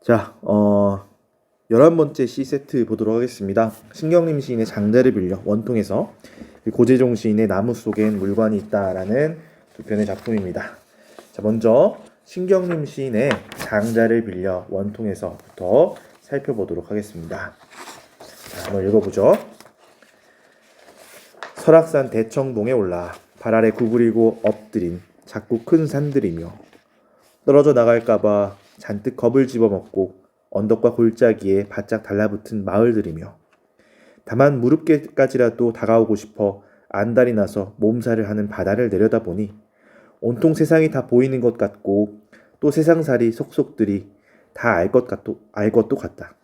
자, 11번째 C세트 보도록 하겠습니다. 신경림 시인의 장자를 빌려 원통에서 고재종 시인의 나무 속엔 물관이 있다라는 두 편의 작품입니다. 자, 먼저 신경림 시인의 장자를 빌려 원통에서부터 살펴보도록 하겠습니다. 자, 한번 읽어보죠. 설악산 대청봉에 올라 발 아래 구부리고 엎드린 작고 큰 산들이며 떨어져 나갈까봐 잔뜩 겁을 집어먹고 언덕과 골짜기에 바짝 달라붙은 마을들이며 다만 무릎께까지라도 다가오고 싶어 안달이 나서 몸살을 하는 바다를 내려다보니 온통 세상이 다 보이는 것 같고 또 세상살이 속속들이 다 알 것도 같다.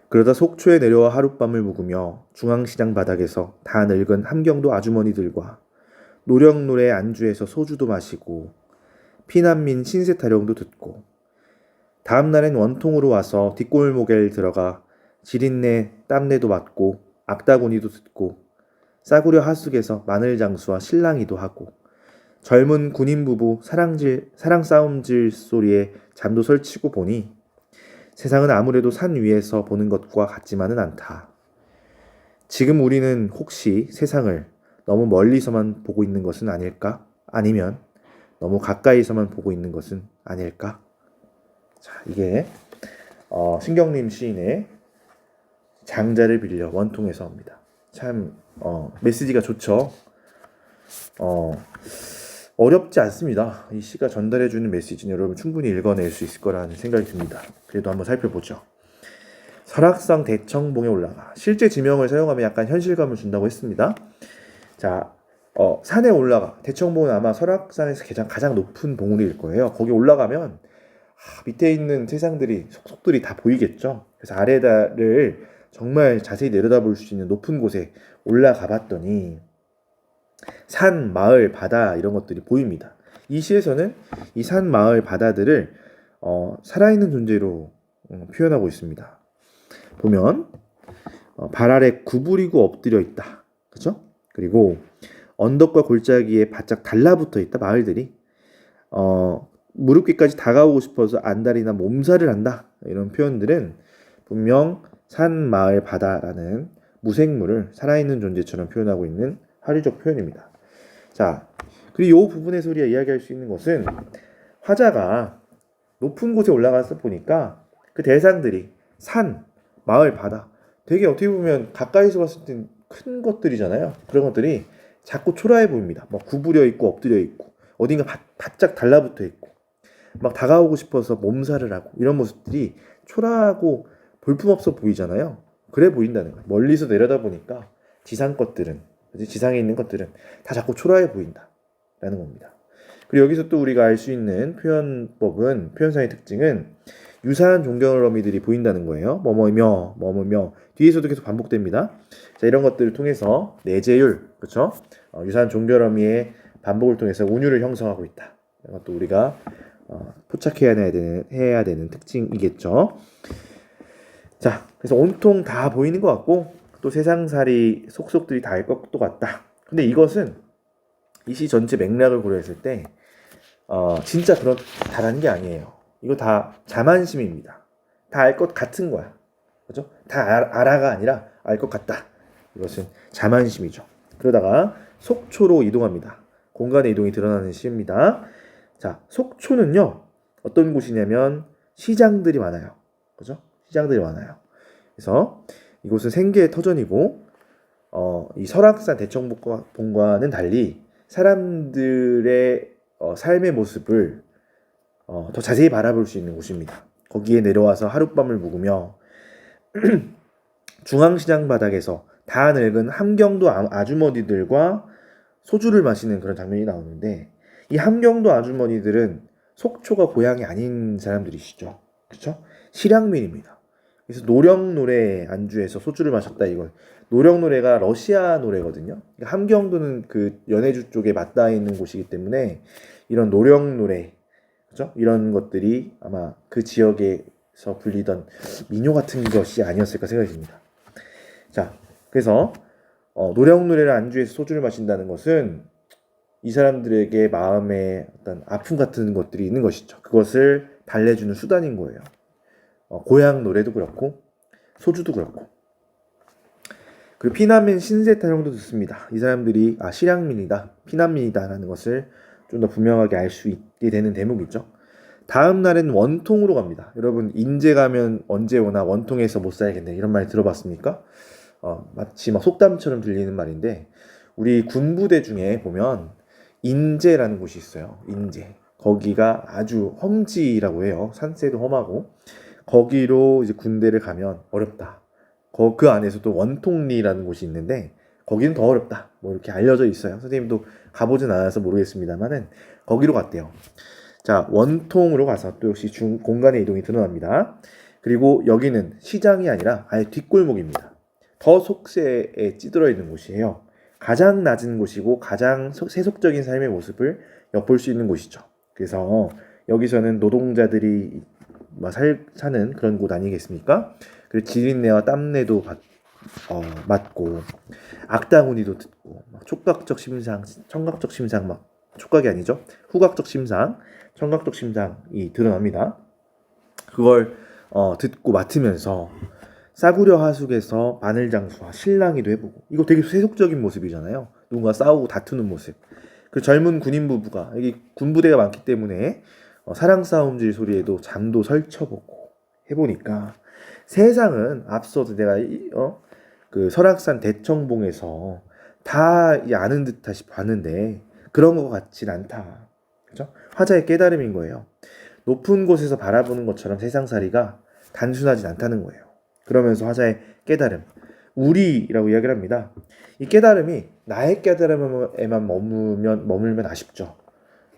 그러다 속초에 내려와 하룻밤을 묵으며 중앙시장 바닥에서 다 늙은 함경도 아주머니들과 노령노래 안주해서 소주도 마시고 피난민 신세 타령도 듣고 다음날엔 원통으로 와서 뒷골목에 들어가 지린내 땀내도 맡고 악다구니도 듣고 싸구려 하숙에서 마늘장수와 실랑이도 하고 젊은 군인 부부 사랑 싸움질 소리에 잠도 설치고 보니 세상은 아무래도 산 위에서 보는 것과 같지만은 않다. 지금 우리는 혹시 세상을 너무 멀리서만 보고 있는 것은 아닐까? 아니면 너무 가까이서만 보고 있는 것은 아닐까? 자, 이게 신경림 시인의 장자를 빌려 원통에서입니다. 참 메시지가 좋죠. 어렵지 않습니다. 이 시가 전달해주는 메시지는 여러분 충분히 읽어낼 수 있을 거라는 생각이 듭니다. 그래도 한번 살펴보죠. 설악산 대청봉에 올라가 실제 지명을 사용하면 약간 현실감을 준다고 했습니다. 자, 산에 올라가 대청봉은 아마 설악산에서 가장 높은 봉우리일 거예요. 거기 올라가면 밑에 있는 세상들이 속속들이 다 보이겠죠. 그래서 아래를 정말 자세히 내려다볼 수 있는 높은 곳에 올라가 봤더니 산, 마을, 바다 이런 것들이 보입니다. 이 시에서는 이 산, 마을, 바다들을 살아있는 존재로 표현하고 있습니다. 보면 발 아래 구부리고 엎드려 있다. 그렇죠? 그리고 언덕과 골짜기에 바짝 달라붙어 있다. 마을들이 무릎 위까지 다가오고 싶어서 안달이나 몸살을 한다. 이런 표현들은 분명 산, 마을, 바다라는 무생물을 살아있는 존재처럼 표현하고 있는 화류적 표현입니다. 자, 그리고 이 부분에서 우리가 이야기할 수 있는 것은 화자가 높은 곳에 올라가서 보니까 그 대상들이 산, 마을, 바다 되게 어떻게 보면 가까이서 봤을 땐 큰 것들이잖아요. 그런 것들이 자꾸 초라해 보입니다. 막 구부려 있고 엎드려 있고 어딘가 바짝 달라붙어 있고 막 다가오고 싶어서 몸살을 하고 이런 모습들이 초라하고 볼품없어 보이잖아요. 그래 보인다는 거예요. 멀리서 내려다 보니까 지상 것들은, 지상에 있는 것들은 다 자꾸 초라해 보인다라는 겁니다. 그리고 여기서 또 우리가 알 수 있는 표현상의 특징은 유사한 종결어미들이 보인다는 거예요. 뭐뭐며 뒤에서도 계속 반복됩니다. 자, 이런 것들을 통해서 내재율, 그렇죠? 유사한 종결어미의 반복을 통해서 운율을 형성하고 있다. 이것도 우리가 포착해야 되는 특징이겠죠. 자, 그래서 온통 다 보이는 것 같고 또 세상살이 속속들이 다 알 것도 같다. 근데 이것은 이 시 전체 맥락을 고려했을 때 진짜 다라는 게 아니에요. 이거 다 자만심입니다. 다 알 것 같은 거야. 그죠? 다 알아가 아니라 알 것 같다. 이것은 자만심이죠. 그러다가 속초로 이동합니다. 공간의 이동이 드러나는 시입니다. 자, 속초는요, 어떤 곳이냐면 시장들이 많아요. 그죠? 시장들이 많아요. 그래서 이곳은 생계의 터전이고, 이 설악산 대청봉과는 달리 사람들의 삶의 모습을 더 자세히 바라볼 수 있는 곳입니다. 거기에 내려와서 하룻밤을 묵으며 중앙시장 바닥에서 다 늙은 함경도 아주머니들과 소주를 마시는 그런 장면이 나오는데 이 함경도 아주머니들은 속초가 고향이 아닌 사람들이시죠. 그렇죠? 실향민입니다. 그래서 노령노래 안주에서 소주를 마셨다 이걸. 노령노래가 러시아 노래거든요. 함경도는 그 연해주 쪽에 맞닿아 있는 곳이기 때문에 이런 노령노래, 그렇죠? 이런 것들이 아마 그 지역에서 불리던 민요 같은 것이 아니었을까 생각이 듭니다. 자, 그래서 노령노래를 안주해서 소주를 마신다는 것은 이 사람들에게 마음에 어떤 아픔 같은 것들이 있는 것이죠. 그것을 달래주는 수단인 거예요. 고향 노래도 그렇고 소주도 그렇고. 그리고 피난민 신세 타령도 듣습니다. 이 사람들이 실향민이다, 피난민이다라는 것을 좀 더 분명하게 알 수 있게 되는 대목이죠. 다음 날엔 원통으로 갑니다. 여러분 인제 가면 언제 오나 원통에서 못 살겠네 이런 말 들어봤습니까? 마치 막 속담처럼 들리는 말인데 우리 군부대 중에 보면 인제라는 곳이 있어요. 인제. 거기가 아주 험지라고 해요. 산세도 험하고 거기로 이제 군대를 가면 어렵다. 그 안에서도 원통리라는 곳이 있는데 거기는 더 어렵다. 뭐 이렇게 알려져 있어요. 선생님도 가보진 않아서 모르겠습니다만은 거기로 갔대요. 자, 원통으로 가서 또 역시 공간의 이동이 드러납니다. 그리고 여기는 시장이 아니라 아예 뒷골목입니다. 더 속세에 찌들어 있는 곳이에요. 가장 낮은 곳이고 가장 세속적인 삶의 모습을 엿볼 수 있는 곳이죠. 그래서 여기서는 노동자들이 사는 그런 곳 아니겠습니까? 그리고 지린내와 땀내도 맡고 악다구니도 듣고 촉각적 심상, 청각적 심상 촉각이 아니죠. 후각적 심상, 청각적 심상이 드러납니다. 그걸 듣고 맡으면서 싸구려 하숙에서 바늘장수와 실랑이도 해보고 이거 되게 세속적인 모습이잖아요. 누군가 싸우고 다투는 모습. 그 젊은 군인 부부가 여기 군부대가 많기 때문에 사랑 싸움질 소리에도 잠도 설쳐보고 해보니까 세상은 앞서도 내가 그 설악산 대청봉에서 다 아는 듯하시 봤는데 그런 것 같진 않다. 그죠? 화자의 깨달음인 거예요. 높은 곳에서 바라보는 것처럼 세상살이가 단순하진 않다는 거예요. 그러면서 화자의 깨달음, 우리라고 이야기를 합니다. 이 깨달음이 나의 깨달음에만 머물면 아쉽죠.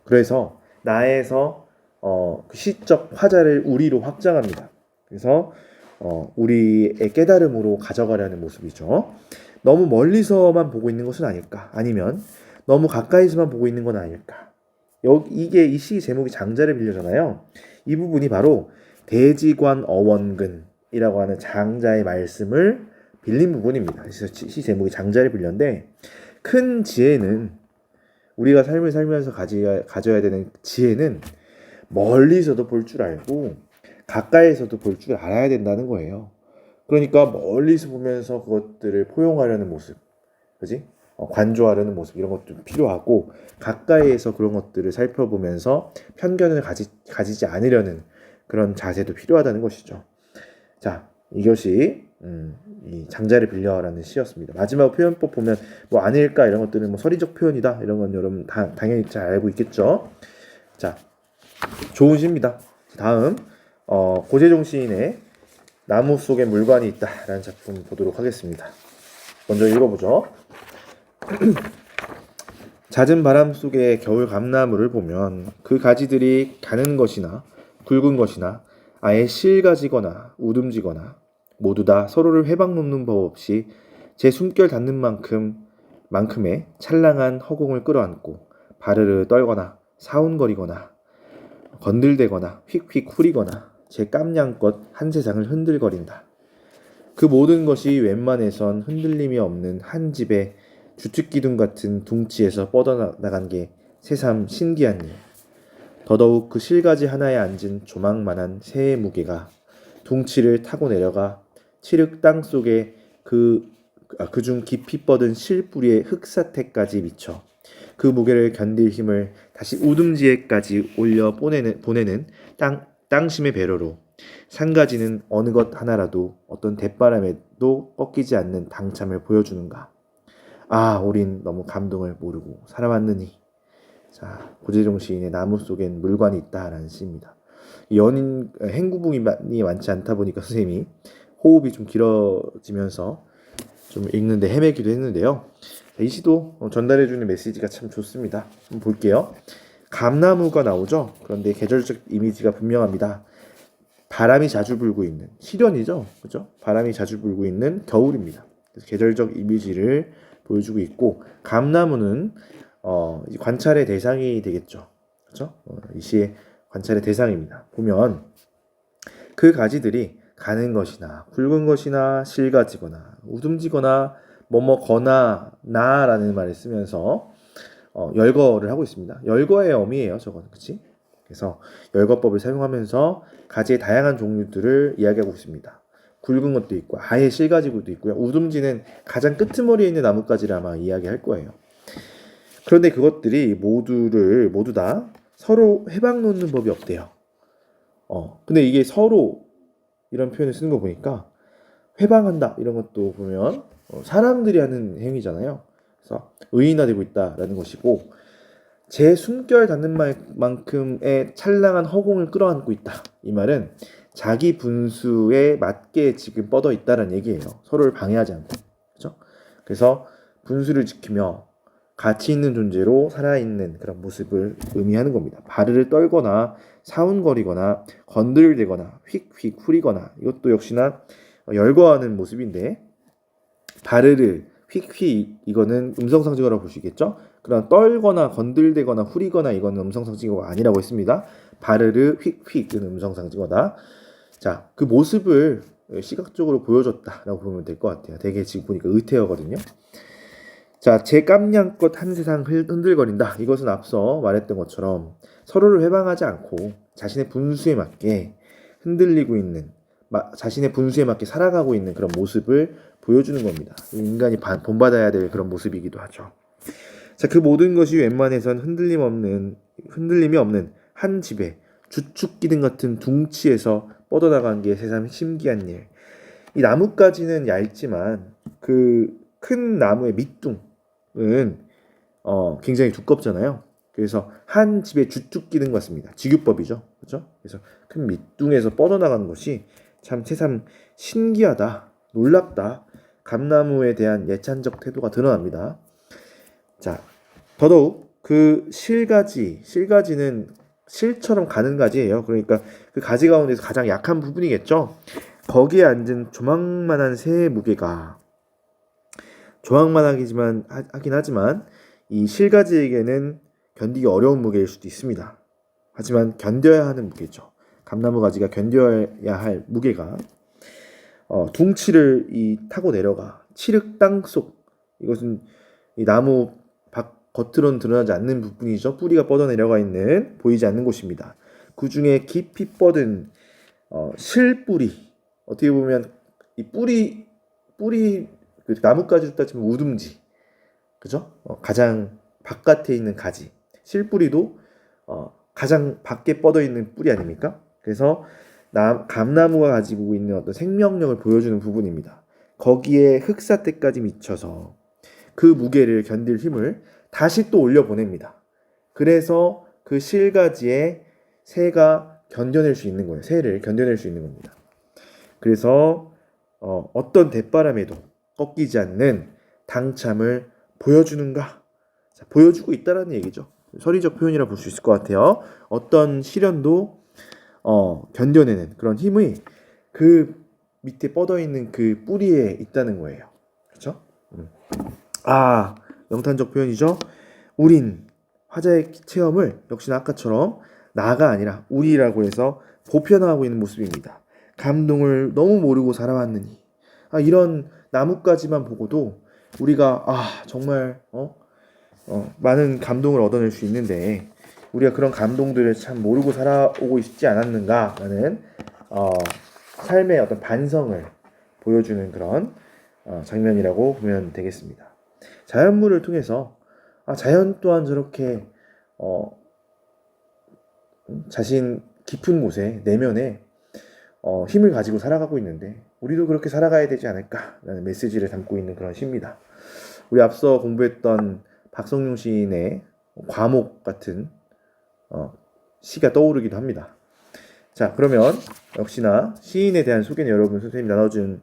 그래서 나에서 그 시적 화자를 우리로 확장합니다. 그래서 우리의 깨달음으로 가져가려는 모습이죠. 너무 멀리서만 보고 있는 것은 아닐까? 아니면 너무 가까이서만 보고 있는 건 아닐까? 이게 이 시 제목이 장자를 빌려잖아요. 이 부분이 바로 대지관 어원근이라고 하는 장자의 말씀을 빌린 부분입니다. 그래서 시 제목이 장자를 빌렸는데 큰 지혜는 우리가 삶을 살면서 가져야 되는 지혜는 멀리서도 볼 줄 알고 가까이서도 볼 줄 알아야 된다는 거예요. 그러니까 멀리서 보면서 그것들을 포용하려는 모습, 그지? 관조하려는 모습 이런 것도 필요하고 가까이에서 그런 것들을 살펴보면서 편견을 가지지 않으려는 그런 자세도 필요하다는 것이죠. 자, 이것이 이 장자를 빌려라는 시였습니다. 마지막 표현법 보면 뭐 아닐까 이런 것들은 뭐 서리적 표현이다 이런 건 여러분 당연히 잘 알고 있겠죠. 자, 좋은 시입니다. 다음 고재종 시인의 나무 속에 물관이 있다라는 작품 보도록 하겠습니다. 먼저 읽어보죠. 잦은 바람 속에 겨울 감나무를 보면 그 가지들이 가는 것이나 굵은 것이나 아예 실가지거나 우듬지거나 모두 다 서로를 회방 놓는 법 없이 제 숨결 닿는 만큼의 찰랑한 허공을 끌어안고 바르르 떨거나 사운거리거나 건들대거나 휙휙 후리거나 제 깜냥껏 한 세상을 흔들거린다. 그 모든 것이 웬만해선 흔들림이 없는 한 집의 주특기둥 같은 둥치에서 뻗어나간 게 새삼 신기한 일. 더더욱 그 실가지 하나에 앉은 조망만한 새의 무게가 둥치를 타고 내려가 칠흑 땅 속에 그중 깊이 뻗은 실뿌리의 흙사태까지 미쳐 그 무게를 견딜 힘을 다시 우듬지에까지 올려 보내는 땅심의 배로로 산가지는 어느 것 하나라도 어떤 대바람에도 꺾이지 않는 당참을 보여주는가. 우린 너무 감동을 모르고 살아왔느니. 자, 고재종 시인의 나무 속엔 물관이 있다라는 시입니다. 행구붕이 많지 않다 보니까 선생님이 호흡이 좀 길어지면서 좀 읽는데 헤매기도 했는데요. 이 시도 전달해주는 메시지가 참 좋습니다. 한번 볼게요. 감나무가 나오죠. 그런데 계절적 이미지가 분명합니다. 바람이 자주 불고 있는 실연이죠, 그죠? 바람이 자주 불고 있는 겨울입니다. 그래서 계절적 이미지를 보여주고 있고 감나무는 관찰의 대상이 되겠죠, 그죠? 이 시의 관찰의 대상입니다. 보면 그 가지들이 가는 것이나 굵은 것이나 실가지거나 우듬지거나 뭐뭐거나 나라는 말을 쓰면서 열거를 하고 있습니다. 열거의 어미예요, 저거는, 그치? 그래서 열거법을 사용하면서 가지의 다양한 종류들을 이야기하고 있습니다. 굵은 것도 있고 아예 실가지고도 있고요. 우둥지는 가장 끄트머리에 있는 나뭇가지를 아마 이야기할 거예요. 그런데 그것들이 모두 다 서로 해방 놓는 법이 없대요. 근데 이게 서로 이런 표현을 쓰는 거 보니까 회방한다 이런 것도 보면 사람들이 하는 행위잖아요. 그래서 의인화되고 있다라는 것이고 제 숨결 닿는 만큼의 찬란한 허공을 끌어안고 있다. 이 말은 자기 분수에 맞게 지금 뻗어 있다는 얘기예요. 서로를 방해하지 않고. 그렇죠? 그래서 분수를 지키며 가치 있는 존재로 살아있는 그런 모습을 의미하는 겁니다. 발을 떨거나 사운거리거나 건들대거나 휙휙 후리거나 이것도 역시나 열거하는 모습인데 바르르 휙휙 이거는 음성상징어라고 볼 수 있겠죠. 그러나 떨거나 건들대거나 후리거나 이거는 음성상징어가 아니라고 했습니다. 바르르 휙휙은 음성상징어다. 자, 그 모습을 시각적으로 보여줬다라고 보면 될 것 같아요. 되게 지금 보니까 의태어거든요. 자, 제 깜냥껏 한 세상 흔들거린다. 이것은 앞서 말했던 것처럼 서로를 회방하지 않고 자신의 분수에 맞게 흔들리고 있는 자신의 분수에 맞게 살아가고 있는 그런 모습을 보여주는 겁니다. 인간이 본받아야 될 그런 모습이기도 하죠. 자, 그 모든 것이 웬만해선 흔들림이 없는 한 집에 주축기둥 같은 둥치에서 뻗어나간 게 세상 신기한 일. 이 나뭇가지는 얇지만 그 큰 나무의 밑둥은 굉장히 두껍잖아요. 그래서 한 집의 주축기둥 같습니다. 직유법이죠. 그렇죠? 그래서 큰 밑둥에서 뻗어나가는 것이 참 새삼 신기하다, 놀랍다, 감나무에 대한 예찬적 태도가 드러납니다. 자, 더더욱 그 실가지는 실처럼 가는 가지예요. 그러니까 그 가지 가운데서 가장 약한 부분이겠죠. 거기에 앉은 조망만한 새의 무게가 하긴 하지만 이 실가지에게는 견디기 어려운 무게일 수도 있습니다. 하지만 견뎌야 하는 무게죠. 감나무 가지가 견뎌야 할 무게가 둥치를 타고 내려가 칠흑 땅속 이것은 이 나무 겉으로는 드러나지 않는 부분이죠. 뿌리가 뻗어 내려가 있는 보이지 않는 곳입니다. 그 중에 깊이 뻗은 실뿌리 어떻게 보면 이 뿌리 그 나뭇가지로 따지면 우둥지 그죠? 가장 바깥에 있는 가지 실뿌리도 가장 밖에 뻗어 있는 뿌리 아닙니까? 그래서 감나무가 가지고 있는 어떤 생명력을 보여주는 부분입니다. 거기에 흑사태까지 미쳐서 그 무게를 견딜 힘을 다시 또 올려보냅니다. 그래서 그 실가지에 새가 견뎌낼 수 있는 거예요. 새를 견뎌낼 수 있는 겁니다. 그래서 어떤 대바람에도 꺾이지 않는 당참을 보여주는가? 자, 보여주고 있다라는 얘기죠. 서리적 표현이라 볼 수 있을 것 같아요. 어떤 시련도 견뎌내는 그런 힘이 그 밑에 뻗어 있는 그 뿌리에 있다는 거예요. 그렇죠? 영탄적 표현이죠. 우린 화자의 체험을 역시나 아까처럼 나가 아니라 우리라고 해서 보편화하고 있는 모습입니다. 감동을 너무 모르고 살아왔느니 이런 나뭇가지만 보고도 우리가 정말 많은 감동을 얻어낼 수 있는데 우리가 그런 감동들을 참 모르고 살아오고 있지 않았는가라는 삶의 어떤 반성을 보여주는 그런 장면이라고 보면 되겠습니다. 자연물을 통해서 자연 또한 저렇게 자신 깊은 곳에 내면에 힘을 가지고 살아가고 있는데 우리도 그렇게 살아가야 되지 않을까라는 메시지를 담고 있는 그런 시입니다. 우리 앞서 공부했던 박성룡 시인의 과목 같은 시가 떠오르기도 합니다. 자, 그러면 역시나 시인에 대한 소개는 여러분 선생님이 나눠준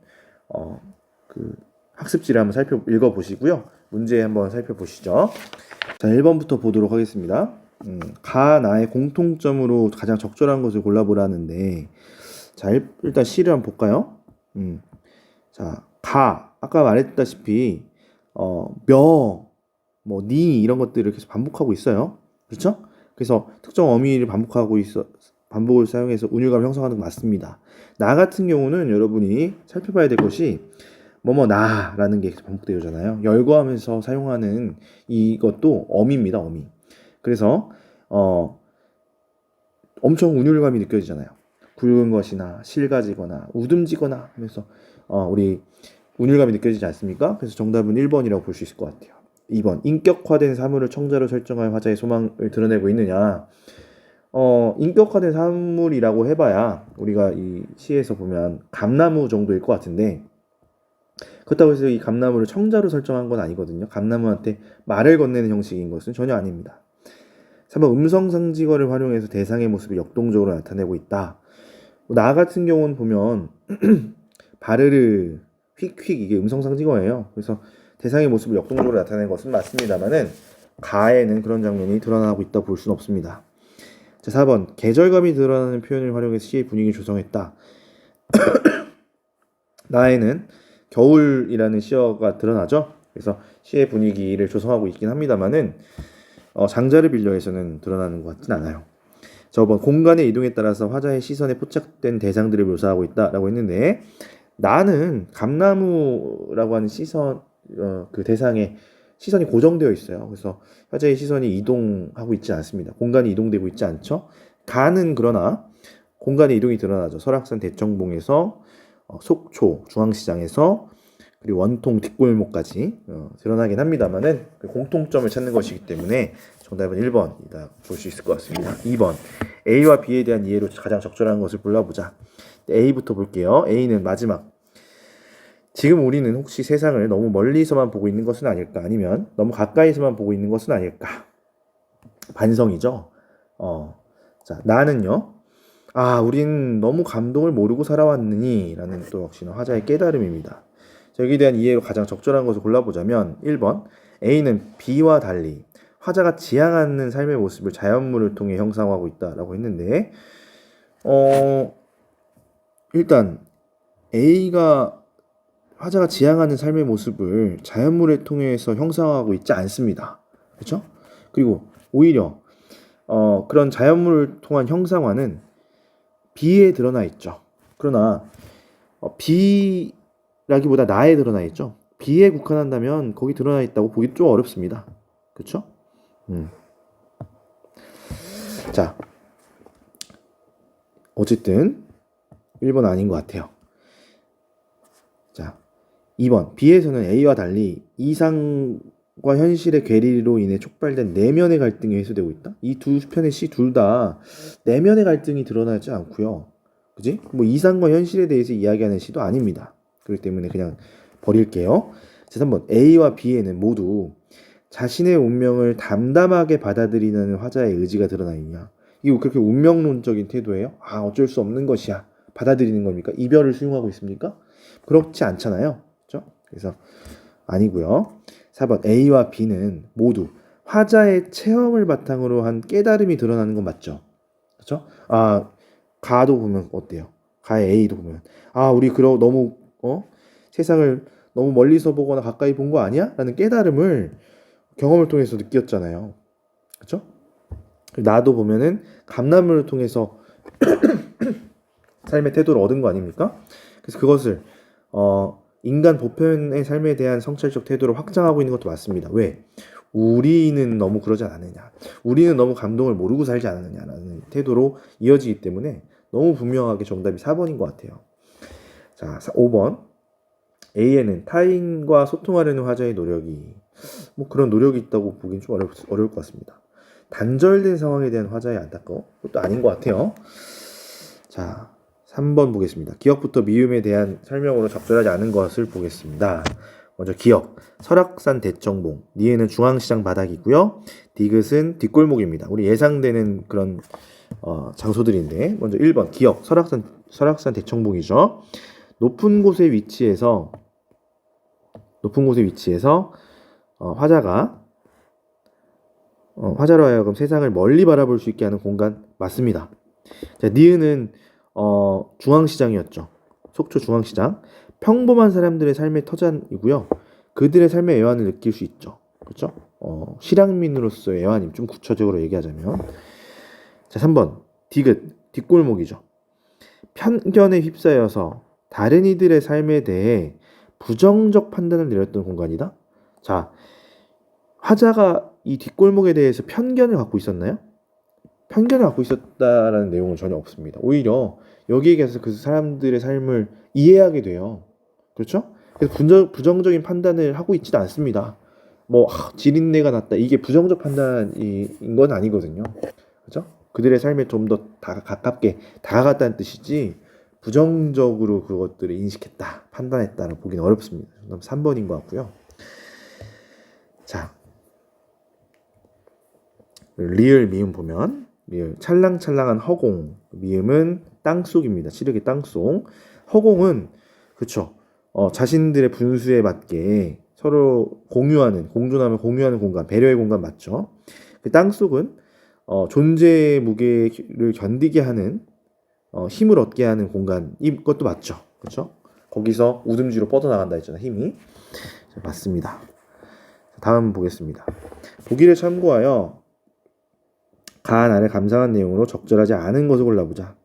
그 학습지를 한번 읽어보시고요. 문제 한번 살펴보시죠. 자, 1번부터 보도록 하겠습니다. 가 나의 공통점으로 가장 적절한 것을 골라보라는데 자, 일단 시를 한번 볼까요? 자, 아까 말했다시피 니 이런 것들을 계속 반복하고 있어요. 그렇죠? 그래서 특정 어미를 반복을 사용해서 운율감을 형성하는 거 맞습니다. 나 같은 경우는 여러분이 살펴봐야 될 것이 나라는 게 반복되잖아요. 열거하면서 사용하는 이것도 어미입니다. 어미. 그래서 엄청 운율감이 느껴지잖아요. 굵은 것이나 실가지거나 우듬지거나 하면서 우리 운율감이 느껴지지 않습니까? 그래서 정답은 1번이라고 볼 수 있을 것 같아요. 2번 인격화된 사물을 청자로 설정하여 화자의 소망을 드러내고 있느냐. 인격화된 사물이라고 해봐야 우리가 이 시에서 보면 감나무 정도일 것 같은데, 그렇다고 해서 이 감나무를 청자로 설정한 건 아니거든요. 감나무한테 말을 건네는 형식인 것은 전혀 아닙니다. 3번 음성상징어를 활용해서 대상의 모습을 역동적으로 나타내고 있다. 나 같은 경우는 보면 바르르 휙휙 이게 음성상징어예요. 그래서 대상의 모습을 역동적으로 나타내는 것은 맞습니다만은 가에는 그런 장면이 드러나고 있다 볼 수는 없습니다. 자, 4번 계절감이 드러나는 표현을 활용해서 시의 분위기를 조성했다. 나에는 겨울이라는 시어가 드러나죠. 그래서 시의 분위기를 조성하고 있긴 합니다만은 장자를 빌려해서는 드러나는 것 같진 않아요. 저번 공간의 이동에 따라서 화자의 시선에 포착된 대상들을 묘사하고 있다라고 했는데, 나는 감나무라고 하는 시선 그 대상에 시선이 고정되어 있어요. 그래서 화자의 시선이 이동하고 있지 않습니다. 공간이 이동되고 있지 않죠. 가는 그러나 공간의 이동이 드러나죠. 설악산 대청봉에서 속초 중앙시장에서 그리고 원통 뒷골목까지 드러나긴 합니다만은 그 공통점을 찾는 것이기 때문에 정답은 1번이다 볼 수 있을 것 같습니다. 2번 A와 B에 대한 이해로 가장 적절한 것을 골라보자. A부터 볼게요. A는 마지막. 지금 우리는 혹시 세상을 너무 멀리서만 보고 있는 것은 아닐까? 아니면 너무 가까이서만 보고 있는 것은 아닐까? 반성이죠. 자, 나는요. 우린 너무 감동을 모르고 살아왔느니 라는 또 역시나 화자의 깨달음입니다. 자, 여기에 대한 이해로 가장 적절한 것을 골라보자면 1번 A는 B와 달리 화자가 지향하는 삶의 모습을 자연물을 통해 형상화하고 있다라고 했는데, 일단 A가 화자가 지향하는 삶의 모습을 자연물을 통해서 형상화하고 있지 않습니다. 그렇죠? 그리고 오히려 그런 자연물을 통한 형상화는 B에 드러나 있죠. 그러나 B라기보다 나에 드러나 있죠. B에 국한한다면 거기 드러나 있다고 보기 좀 어렵습니다. 그렇죠? 자, 어쨌든 1번 아닌 것 같아요. 자, 2번 B에서는 A와 달리 이상과 현실의 괴리로 인해 촉발된 내면의 갈등이 해소되고 있다. 이 두 편의 시 둘 다 내면의 갈등이 드러나지 않고요. 그지? 뭐 이상과 현실에 대해서 이야기하는 시도 아닙니다. 그렇기 때문에 그냥 버릴게요. 자, 3번 A와 B에는 모두 자신의 운명을 담담하게 받아들이는 화자의 의지가 드러나 있냐. 이거 그렇게 운명론적인 태도예요? 어쩔 수 없는 것이야. 받아들이는 겁니까? 이별을 수용하고 있습니까? 그렇지 않잖아요. 그렇죠? 그래서 아니고요. 4번 A와 B는 모두 화자의 체험을 바탕으로 한 깨달음이 드러나는 건 맞죠? 그렇죠? 가도 보면 어때요? 가의 A도 보면 우리 너무 세상을 너무 멀리서 보거나 가까이 본 거 아니야? 라는 깨달음을 경험을 통해서 느꼈잖아요. 그렇죠? 나도 보면은 감나무를 통해서 삶의 태도를 얻은 거 아닙니까? 그래서 그것을 인간 보편의 삶에 대한 성찰적 태도를 확장하고 있는 것도 맞습니다. 왜? 우리는 너무 그러지 않느냐, 우리는 너무 감동을 모르고 살지 않느냐라는 태도로 이어지기 때문에 너무 분명하게 정답이 4번인 것 같아요. 자, 5번 A에는 타인과 소통하려는 화자의 노력이 뭐 그런 노력이 있다고 보기엔 좀 어려울 것 같습니다. 단절된 상황에 대한 화자의 안타까움? 그것도 아닌 것 같아요. 자, 3번 보겠습니다. 기억부터 미음에 대한 설명으로 적절하지 않은 것을 보겠습니다. 먼저 기억. 설악산 대청봉. 니에는 중앙시장 바닥이고요. 디귿은 뒷골목입니다. 우리 예상되는 그런 장소들인데, 먼저 1번 기억. 설악산 대청봉이죠. 높은 곳에 위치해서 화자가 화자로 하여금 세상을 멀리 바라볼 수 있게 하는 공간 맞습니다. 자, 니은은 중앙시장이었죠. 속초 중앙시장. 평범한 사람들의 삶의 터전이고요. 그들의 삶의 애환을 느낄 수 있죠. 그렇죠? 실향민으로서의 애환임. 좀 구체적으로 얘기하자면. 자, 3번 디귿. 뒷골목이죠. 편견에 휩싸여서 다른 이들의 삶에 대해 부정적 판단을 내렸던 공간이다. 자, 화자가 이 뒷골목에 대해서 편견을 갖고 있었나요? 편견을 갖고 있었다라는 내용은 전혀 없습니다. 오히려 여기에 대해서 그 사람들의 삶을 이해하게 돼요. 그렇죠? 그래서 부정적인 판단을 하고 있지는 않습니다. 뭐 지린내가 났다 이게 부정적 판단인 건 아니거든요. 그렇죠? 그들의 삶에 좀 더 가깝게 다가갔다는 뜻이지 부정적으로 그것들을 인식했다, 판단했다를 보기는 어렵습니다. 그럼 3번인 것 같고요. 자, 리을 미음 보면 리을 찰랑찰랑한 허공, 미음은 땅속입니다. 시력의 땅속. 허공은 그쵸. 자신들의 분수에 맞게 서로 공유하는, 공존하며 공유하는 공간, 배려의 공간 맞죠? 그 땅속은 존재의 무게를 견디게 하는 힘을 얻게 하는 공간 이것도 맞죠? 그렇죠? 거기서 우듬지로 뻗어나간다 했잖아요. 힘이. 자, 맞습니다. 다음 보겠습니다. 보기를 참고하여 가한 아래 감상한 내용으로 적절하지 않은 것을 골라보자.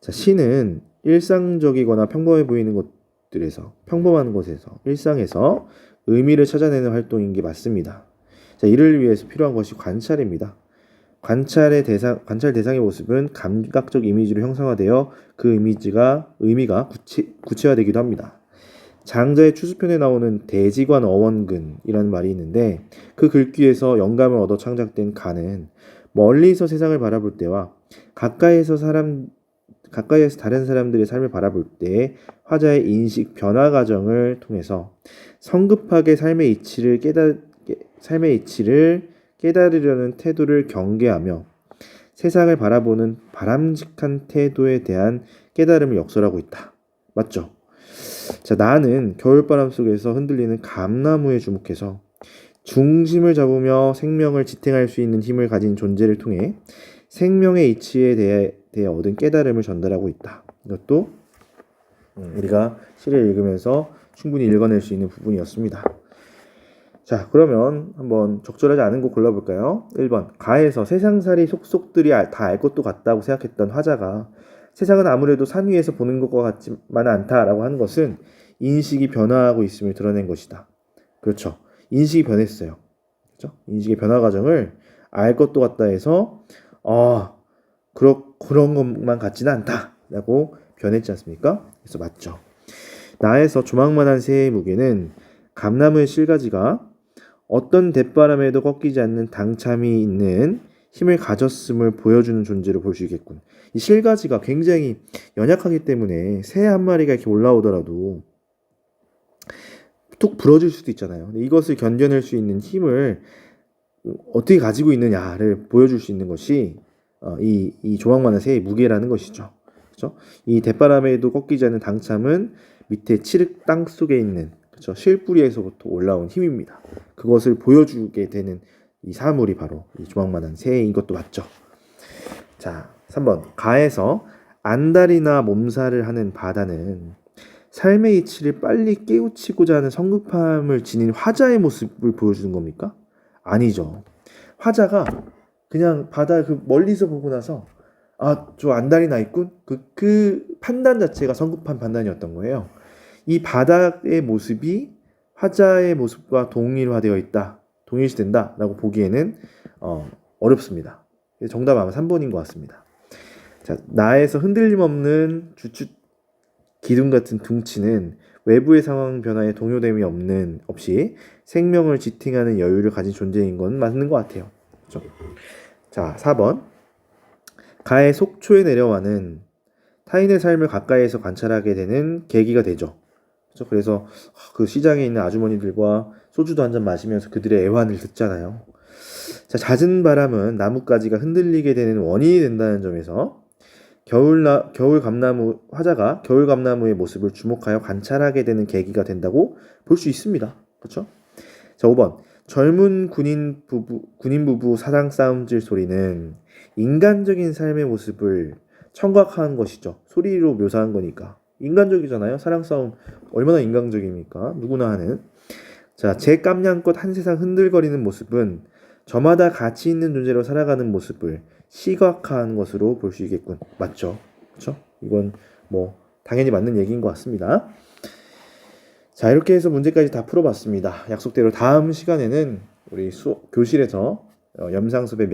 자, 시는 일상적이거나 평범해 보이는 것들에서, 평범한 곳에서, 일상에서 의미를 찾아내는 활동인 게 맞습니다. 자, 이를 위해서 필요한 것이 관찰입니다. 관찰 대상의 모습은 감각적 이미지로 형상화되어 그 의미가 구체화되기도 합니다. 장자의 추수편에 나오는 대지관 어원근이라는 말이 있는데 그 글귀에서 영감을 얻어 창작된 간은 멀리서 세상을 바라볼 때와 가까이에서 다른 사람들의 삶을 바라볼 때 화자의 인식 변화 과정을 통해서 성급하게 삶의 이치를 깨달으려는 태도를 경계하며 세상을 바라보는 바람직한 태도에 대한 깨달음을 역설하고 있다. 맞죠? 자, 나는 겨울바람 속에서 흔들리는 감나무에 주목해서 중심을 잡으며 생명을 지탱할 수 있는 힘을 가진 존재를 통해 생명의 이치에 대해 얻은 깨달음을 전달하고 있다. 이것도 우리가 시를 읽으면서 충분히 읽어낼 수 있는 부분이었습니다. 자, 그러면 한번 적절하지 않은 거 골라볼까요? 1번 가에서 세상살이 속속들이 다 알 것도 같다고 생각했던 화자가 세상은 아무래도 산 위에서 보는 것과 같지만 않다라고 하는 것은 인식이 변화하고 있음을 드러낸 것이다. 그렇죠. 인식이 변했어요. 그렇죠? 인식의 변화 과정을 알 것도 같다 해서 그런 것만 같지는 않다라고 변했지 않습니까? 그래서 맞죠. 나에서 조망만한 새의 무게는 감나무의 실가지가 어떤 대바람에도 꺾이지 않는 당참이 있는 힘을 가졌음을 보여주는 존재로 볼 수 있겠군. 이 실가지가 굉장히 연약하기 때문에 새 한 마리가 이렇게 올라오더라도 툭 부러질 수도 있잖아요. 근데 이것을 견뎌낼 수 있는 힘을 어떻게 가지고 있느냐를 보여줄 수 있는 것이 이 조망만한 새의 무게라는 것이죠. 그렇죠? 이 대바람에도 꺾이지 않는 당참은 밑에 칠흑 땅 속에 있는 그렇죠? 실뿌리에서부터 올라온 힘입니다. 그것을 보여주게 되는 이 사물이 바로 이 조망만한 새인 것도 맞죠. 자, 3번 가에서 안달이나 몸살을 하는 바다는 삶의 이치를 빨리 깨우치고자 하는 성급함을 지닌 화자의 모습을 보여주는 겁니까? 아니죠. 화자가 그냥 바다 그 멀리서 보고 나서 저 안달이 나 있군. 그 판단 자체가 성급한 판단이었던 거예요. 이 바다의 모습이 화자의 모습과 동일시된다라고 보기에는 어렵습니다. 정답 아마 3번인 것 같습니다. 자, 나에서 흔들림 없는 주축 기둥 같은 둥치는 외부의 상황 변화에 동요됨이 없이 생명을 지탱하는 여유를 가진 존재인 건 맞는 것 같아요. 그렇죠? 자, 4번 가의 속초에 내려와는 타인의 삶을 가까이에서 관찰하게 되는 계기가 되죠. 그렇죠? 그래서 그 시장에 있는 아주머니들과 소주도 한잔 마시면서 그들의 애환을 듣잖아요. 자, 잦은 바람은 나뭇가지가 흔들리게 되는 원인이 된다는 점에서 화자가 겨울 감나무의 모습을 주목하여 관찰하게 되는 계기가 된다고 볼 수 있습니다. 그렇죠? 자, 5번 젊은 군인 부부 사랑 싸움질 소리는 인간적인 삶의 모습을 청각한 것이죠. 소리로 묘사한 거니까 인간적이잖아요. 사랑 싸움 얼마나 인간적입니까? 누구나 하는. 자, 제 깜냥껏 한 세상 흔들거리는 모습은 저마다 가치 있는 존재로 살아가는 모습을 시각화한 것으로 볼 수 있겠군. 맞죠? 그렇죠? 이건 뭐 당연히 맞는 얘기인 것 같습니다. 자, 이렇게 해서 문제까지 다 풀어봤습니다. 약속대로 다음 시간에는 우리 교실에서 염상섭의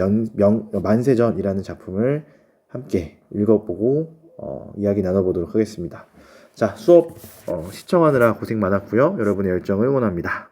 만세전이라는 작품을 함께 읽어보고 이야기 나눠보도록 하겠습니다. 자, 수업 시청하느라 고생 많았고요. 여러분의 열정을 응원합니다.